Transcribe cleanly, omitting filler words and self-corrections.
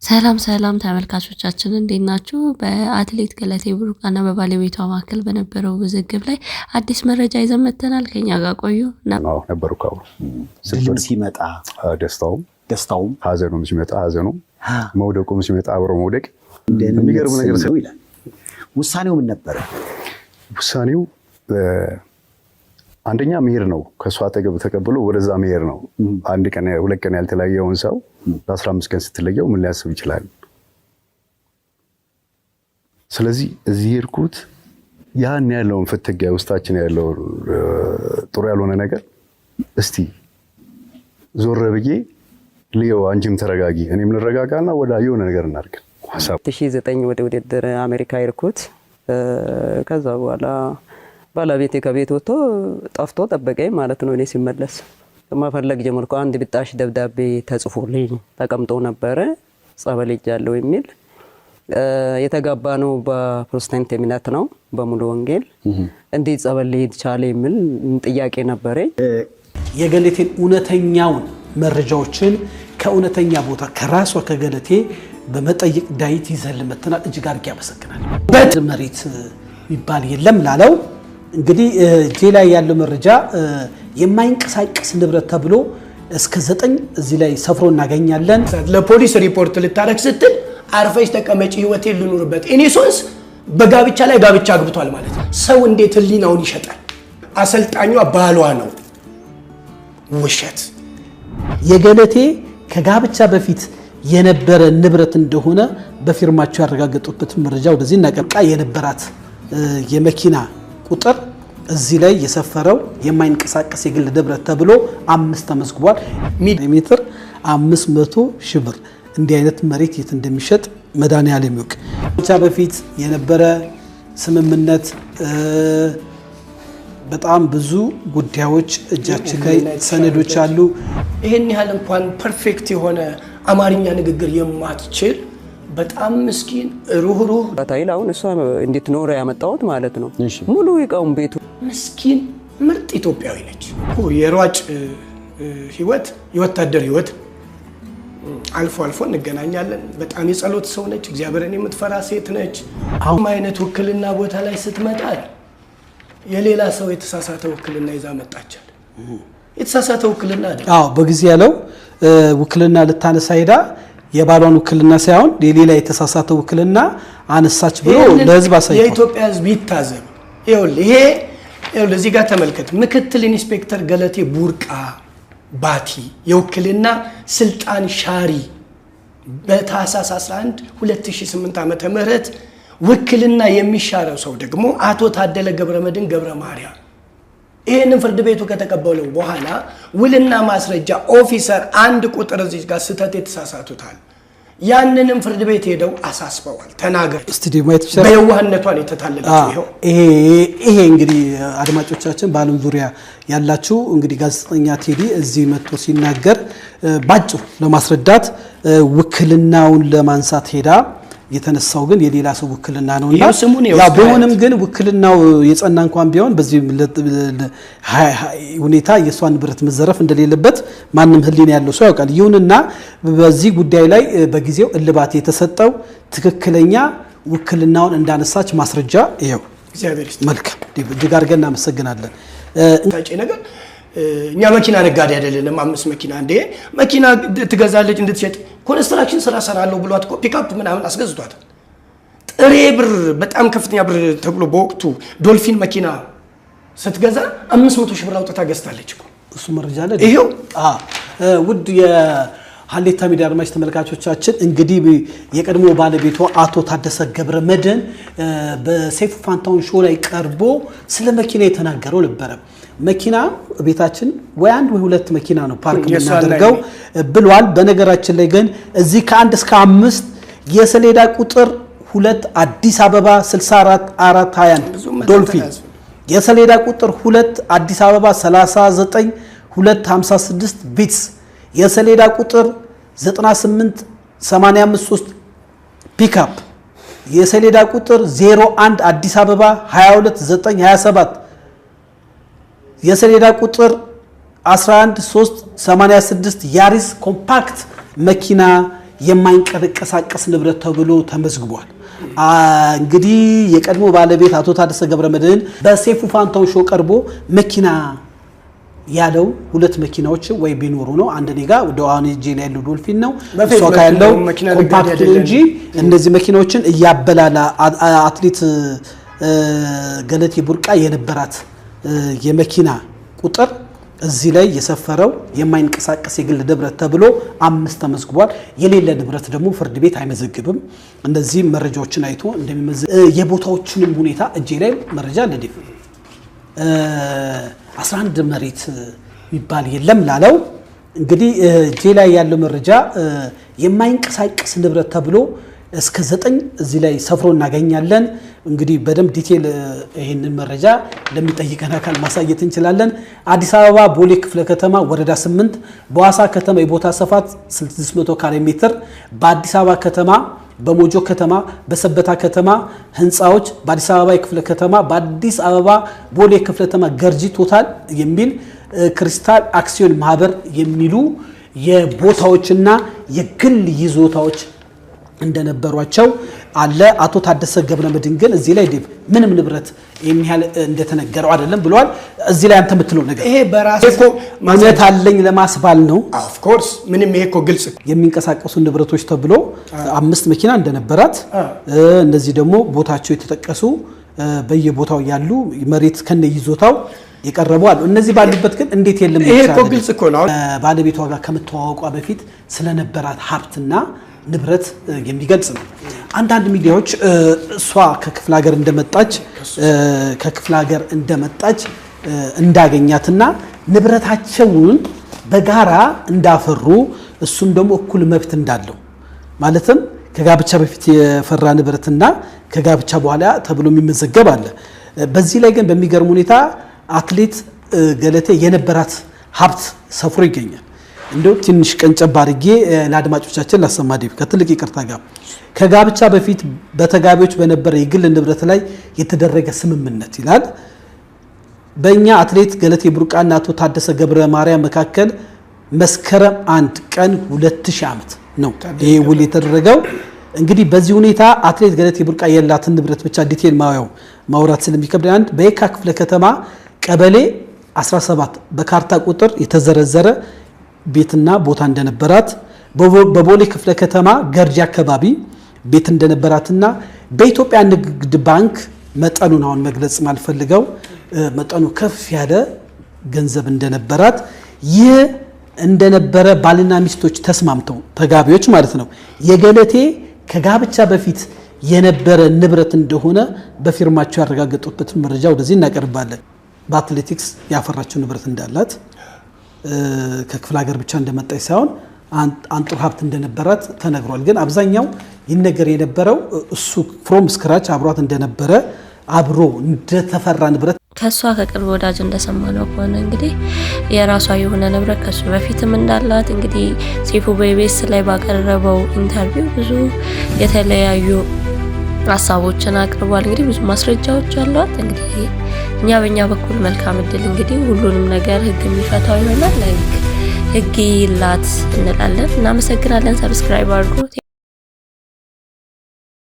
ሰላም ሰላም ተመልካቾቻችን እንዴት ናችሁ? በአትሌት ገለቴ ቡርቃና በባለቤቷ መካከል በነበረው ውዝግብ ላይ አዲስ መረጃ ይዘን መጥተናል። ከኛ ጋር ቆዩ። ነበሩ ድልም ሲመጣ ደስታውም ሀዘኑም ሲመጣ ሀዘኑ መውደቁም ሲመጣ አብሮ መውደቅ የሚገርም ነገር ነው ይላል። ውሳኔው ምን ነበረ? ውሳኔው አንደኛ መሄድ ነው። ከሷ አጠገብ ተቀብሎ ወደዛ መሄድ ነው። አንድ ቀን ሁለት ቀን ያልተለያየውን ሰው በ15 ቀን ስትለየው ምን ሊያስብ ይችላል? ስለዚህ እዚህ ሄድኩት ያን ያለውን ፍትጊያ ውስጣችን ያለው ጥሩ ያልሆነ ነገር እስቲ ዞር ብዬ ሊዮ አንቺም ተረጋጊ እኔም ልረጋጋና ወደ የሆነ ነገር እናድርግ። 2009 ወደ ውድድር አሜሪካ ሄድኩት። ከዛ በኋላ ባለቤቴ ከቤት ወጥቶ ጠፍቶ ጠበቀኝ ማለት ነው። እኔ ሲመለስ ማፈለግ ጀመርኩ። አንድ ብጣሽ ደብዳቤ ተጽፎልኝ ተቀምጦ ነበረ ጸበል ሄጃለሁ የሚል። የተጋባነው በፕሮቴስታንት እምነት ነው በሙሉ ወንጌል። እንዴት ጸበል ሊሄድ ቻለ የሚል ጥያቄ ነበረኝ። የገለቴን እውነተኛውን መረጃዎችን ከእውነተኛ ቦታ ከራሷ ከገለቴ በመጠየቅ ዳዊት ይዘል መተናል። እጅግ አድርጌ ያመሰግናለሁ። በመሬት የሚባል የለም ላለው እንግዲህ እጄ ላይ ያለው መረጃ የማይንቀሳቀስ ንብረት ተብሎ እስከ 9 እዚህ ላይ ሰፍሮ እናገኛለን። ለፖሊስ ሪፖርት ልታረክ ስትል አርፈሽ ተቀመጪ ህይወቴን ልኑርበት። ኢኒሶንስ በጋብቻ ላይ ጋብቻ አግብቷል ማለት ነው። ሰው እንዴት ህሊናውን ይሸጣል? አሰልጣኟ ባሏ ነው። ውሸት። የገለቴ ከጋብቻ በፊት የነበረ ንብረት እንደሆነ በፊርማቸው ያረጋገጡበት መረጃ ወደዚህ እናቀርቃ የነበራት የመኪና ቁጥር እዚህ ላይ የሰፈረው የማይንቀሳቀስ የግል ንብረት ተብሎ 5 ተመዝግቧል። ሜትር 500,000 ብር። እንዲህ አይነት መሬት የት እንደሚሸጥ መድኃኒዓለም ይወቅ። ብቻ በፊት የነበረ ስምምነት በጣም ብዙ ጉዳዮች እጃችን ላይ ሰነዶች አሉ። ይሄን ያህል እንኳን ፐርፌክት የሆነ አማርኛ ንግግር የማትችል በጣም ምስኪን ሩህሩህ ታይል አሁን እሷ እንዴት ኖረ ያመጣውት ማለት ነው። ሙሉ ይቃውም ቤቱ ምስኪን ምርጥ ኢትዮጵያዊ ነች። የሯጭ ህይወት የወታደር ህይወት አልፎ አልፎ እንገናኛለን። በጣም የጸሎት ሰው ነች። እግዚአብሔርን የምትፈራ ሴት ነች። አሁን አይነት ውክልና ቦታ ላይ ስትመጣ የሌላ ሰው የተሳሳተ ውክልና ይዛ መጣቻል። የተሳሳተ ውክልና አይደል? አዎ በጊዜ ያለው ውክልና ልታነሳ ሄዳ የባሏን ውክልና ሳይሆን የሌላ የተሳሳተ ውክልና አነሳች ብሎ ለህዝብ አሳይቷል። የኢትዮጵያ ህዝብ ይታዘብ። ይሄ እዚህ ጋር ተመልከት። ምክትል ኢንስፔክተር ገለቴ ቡርቃ ባቲ የውክልና ስልጣን ሻሪ በታህሳስ 11 2008 ዓመተ ምህረት ውክልና የሚሻረው ሰው ደግሞ አቶ ታደለ ገብረመድህን ገብረ ማርያም። ይሄንን ፍርድ ቤቱ ከተቀበለው በኋላ ውልና ማስረጃ ኦፊሰር 1 ቁጥር እዚህ ጋር ስተት የተሳሳቱታል። ያንንም ፍርድ ቤት ሄደው አሳስበዋል። ተናገር ስቱዲዮ ማየት ይችላል። በየዋህነቷን የተታለለችው ይሄ እንግዲህ አድማጮቻችን በዓለም ዙሪያ ያላችሁ እንግዲህ ጋዜጠኛ ቴዲ እዚህ መጥቶ ሲናገር ባጭሩ ለማስረዳት ውክልናውን ለማንሳት ሄዳ የተነሳው ግን የሌላ ሰው ውክልና ነውና ያ ቢሆንም ግን ውክልናው የጸና እንኳን ቢሆን በዚህ ሁኔታ የሷን ንብረት መዘረፍ እንደሌለበት ማንም ህሊና ያለው ሰው ያውቃል። ይሁንና በዚህ ጉዳይ ላይ በጊዜው እልባት የተሰጠው ትክክለኛ ውክልናውን እንዳነሳች ማስረጃ ይሄው። እግዚአብሔር ይስጥ። መልካም እጅግ አድርገን እናመሰግናለን። ታጪ ነገር እኛ መኪና ነጋዴ አይደለንም። 5 መኪና እንደ መኪና ትገዛለች እንድትሸጥ ኮንስትራክሽን ስራ ሰራለሁ ብሏት ፒክአፕ ምናምን አስገዝቷት ጥሬ ብር በጣም ከፍተኛ ብር ተብሎ በወቅቱ ዶልፊን መኪና ስትገዛ 500,000 ብር አውጥታ ገዝታለች እኮ። እሱ መረጃ አለ። ይሄው ውድ የሀሌታ ሚዲያ አድማጭ ተመልካቾቻችን እንግዲህ የቀድሞ ባለቤቷ አቶ ታደሰ ገብረመድህን በሰይፉ ፋንታውን ሾው ላይ ቀርቦ ስለ መኪና የተናገረው ነበረ። መኪና ቤታችን ወይ 1 ወይ 2 መኪና ነው ፓርክ የምናደርገው ብሏል። በነገራችን ላይ ግን እዚህ ከ1 እስከ 5 የሰሌዳ ቁጥር 2 አዲስ አበባ 64421 ዶልፊን፣ የሰሌዳ ቁጥር 2 አዲስ አበባ 39256 ቢትስ፣ የሰሌዳ ቁጥር 98853 ፒክአፕ፣ የሰሌዳ ቁጥር 01 አዲስ አበባ 22927 የሰሌዳ ቁጥር 11386 ያሪስ ኮምፓክት መኪና የማይንቀሳቀስ ንብረት ተብሎ ተመዝግቧል። እንግዲህ የቀድሞ ባለቤት አቶ ታደሰ ገብረመድህን በሰይፉ ፋንታውን ሾው ቀርቦ መኪና ያለው 2 መኪናዎች ወይ ቢኖሩ ነው። አንድ ኔጋ ወደ አሁን ጄ ላይ ያለው ዶልፊን ነው ሶካ ያለው ኮምፓክት እንጂ እነዚህ መኪናዎችን እያበላላ አትሌት ገለቴ ቡርቃ የነበራት የመኪና ቁጥር እዚህ ላይ የሰፈረው የማይንቀሳቀስ የግል ንብረት ተብሎ 5 ተመዝግቧል። የሌለ ንብረት ደግሞ ፍርድ ቤት አይመዘግብም። እነዚህ መረጃዎችን አይቶ እንደሚመዘግ የቦታዎችንም ሁኔታ እጄ ላይ መረጃ አለ። 11 መሬት የሚባል የለም ላለው እንግዲህ እጄ ላይ ያለው መረጃ የማይንቀሳቀስ ንብረት ተብሎ እስከ 9 እዚህ ላይ ሰፍሮ እናገኛለን። እንግዲህ በደንብ ዲቴል ይሄንን መረጃ ለሚጠይቀን አካል ማሳየት እንችላለን። አዲስ አበባ ቦሌ ክፍለ ከተማ ወረዳ 8 በዋሳ ከተማ የቦታ ስፋት 600 ካሬ ሜትር፣ በአዲስ አበባ ከተማ በሞጆ ከተማ በሰበታ ከተማ ህንፃዎች በአዲስ አበባ ክፍለ ከተማ በአዲስ አበባ ቦሌ ክፍለ ከተማ ገርጂ ቶታል የሚል ክሪስታል አክሲዮን ማህበር የሚሉ የቦታዎችና የግል ይዞታዎች እንደነበሯቸው አለ። አቶ ታደሰ ገብረመድህን ግን እዚህ ላይ ምንም ንብረት የሚያል እንደተነገረው አይደለም ብለዋል። እዚህ ላይ አንተ የምትለው ነገር ይሄ በራሱ ማለት አለኝ ለማስባል ነው። ኦፍ ኮርስ ምንም ይሄ እኮ ግልጽ የሚንቀሳቀሱ ንብረቶች ተብሎ 5 መኪና እንደነበራት እነዚህ ደግሞ ቦታቸው የተጠቀሱ በየቦታው ያሉ መሬት ከነ ይዞታው የቀረቡ አሉ። እነዚህ ባሉበት ግን እንዴት የለም ይሄ እኮ ግልጽ እኮ ነው። ባለቤቷ ጋር ከመተዋወቋ በፊት ስለነበራት ሀብትና ንብረት የሚገልጽ ነው። አንዳንድ ሚዲያዎች እሷ ከክፍለ ሀገር እንደመጣች እንዳገኛትና ንብረታቸውን በጋራ እንዳፈሩ እሱም ደግሞ እኩል መብት እንዳለው ማለትም ከጋብቻ በፊት የፈራ ንብረትና ከጋብቻ በኋላ ተብሎ የሚመዘገብ አለ። በዚህ ላይ ግን በሚገርም ሁኔታ አትሌት ገለቴ የነበራት ሀብት ሰፍሮ ይገኛል። እንደው ትንሽ ቀንጨብ አድርጌ ለአድማጮቻችን ላሰማ ዲብ ከትልቅ ይቅርታ ጋር ከጋብቻ በፊት በተጋቢዎች በነበረ የግል ንብረት ላይ የተደረገ ስምምነት ይላል። በእኛ አትሌት ገለቴ ቡርቃና አቶ ታደሰ ገብረ ማርያም መካከል መስከረም 1 ቀን 2000 ዓመት ነው ይሄ ውል የተደረገው። እንግዲህ በዚህ ሁኔታ አትሌት ገለቴ ቡርቃ የላትን ንብረት ብቻ ዲቴል ማውራት ስለሚከብድ አንድ በየካ ክፍለ ከተማ ቀበሌ 17 በካርታ ቁጥር የተዘረዘረ ቤትና ቦታ እንደነበራት በቦሌ ክፍለ ከተማ ገርጂ አካባቢ ቤት እንደነበራትና በኢትዮጵያ ንግድ ባንክ መጠኑን አሁን መግለጽ ማልፈልገው መጠኑ ከፍ ያለ ገንዘብ እንደነበራት ይህ እንደነበረ ባልና ሚስቶች ተስማምተው ተጋቢዎች ማለት ነው የገለቴ ከጋብቻ በፊት የነበረ ንብረት እንደሆነ በፊርማቸው ያረጋገጡበት መረጃ ወደዚህ እናቀርባለን። በአትሌቲክስ ያፈራቸው ንብረት እንዳላት ከክፍለ ሀገር ብቻ እንደመጣች ሳይሆን አንጡር ሀብት እንደነበራት ተነግሯል። ግን አብዛኛው ይነገር የነበረው እሱ ፍሮም ስክራች አብሯት እንደነበረ አብሮ እንደተፈራ ንብረት ከሷ ከቅርብ ወዳጅ እንደሰማነው ከሆነ እንግዲህ የራሷ የሆነ ንብረት ከሱ በፊትም እንዳላት እንግዲህ ሰይፉ በኢቢኤስ ላይ ባቀረበው ኢንተርቪው ብዙ የተለያዩ ሀሳቦችን አቅርቧል። እንግዲህ ብዙ ማስረጃዎች አሏት። እንግዲህ እኛ በእኛ በኩል መልካም እድል እንግዲህ ሁሉንም ነገር ህግ የሚፈታው ይሆናል። ህግ ይላት እንላለን። እናመሰግናለን። ሰብስክራይብ አድርጉ።